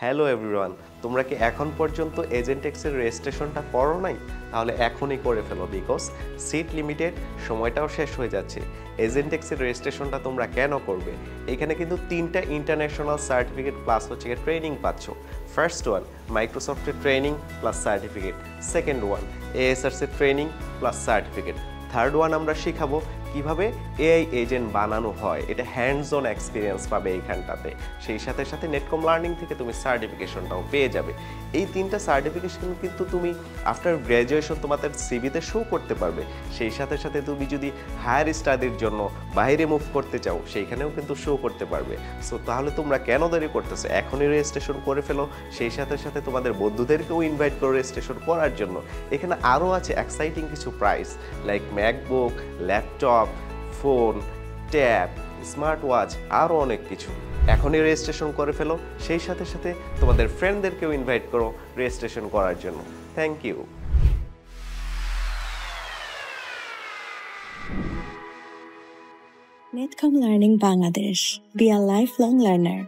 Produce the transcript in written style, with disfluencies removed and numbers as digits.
Hello everyone, তোমরা কি এখন পর্যন্ত এজেন্টেক্সের রেজিস্ট্রেশনটা করো নাই? তাহলে এখনই করে ফেলো, বিকজ সিট লিমিটেড, সময়টাও শেষ হয়ে যাচ্ছে। এজেন্টেক্সের রেজিস্ট্রেশনটা তোমরা কেন করবে? এখানে কিন্তু 3টা ইন্টারন্যাশনাল সার্টিফিকেট প্লাস হচ্ছে ট্রেনিং পাচ্ছ। ফার্স্ট ওয়ান মাইক্রোসফটের training plus certificate, second one এএসআরসির training plus certificate, third one আমরা শিখাবো কিভাবে এআই এজেন্ট বানানো হয়। এটা হ্যান্ডস অন এক্সপিরিয়েন্স পাবে এইখানটাতে। সেই সাথে সাথে নেটকম লার্নিং থেকে তুমি সার্টিফিকেশনটাও পেয়ে যাবে। এই 3টা সার্টিফিকেশন কিন্তু তুমি আফটার গ্র্যাজুয়েশন তোমাদের সিভিতে শো করতে পারবে। সেই সাথে সাথে তুমি যদি হায়ার স্টাডির জন্য বাইরে মুভ করতে চাও, সেইখানেও কিন্তু শো করতে পারবে। সো তাহলে তোমরা কেন দেরি করতেছো? এখনই রেজিস্ট্রেশন করে ফেলো। সেই সাথে সাথে তোমাদের বন্ধুদেরকেও ইনভাইট করো রেজিস্ট্রেশন করার জন্য। এখানে আরও আছে এক্সাইটিং কিছু price, like MacBook, laptop, phone, tab, smart watch, আরও অনেক কিছু। এখনই রেজিস্ট্রেশন করে ফেলো। সেই সাথে সাথে তোমাদের ফ্রেন্ডদেরকেও ইনভাইট করো রেজিস্ট্রেশন করার জন্য। Thank you. Netcom Learning Bangladesh. Be a lifelong learner.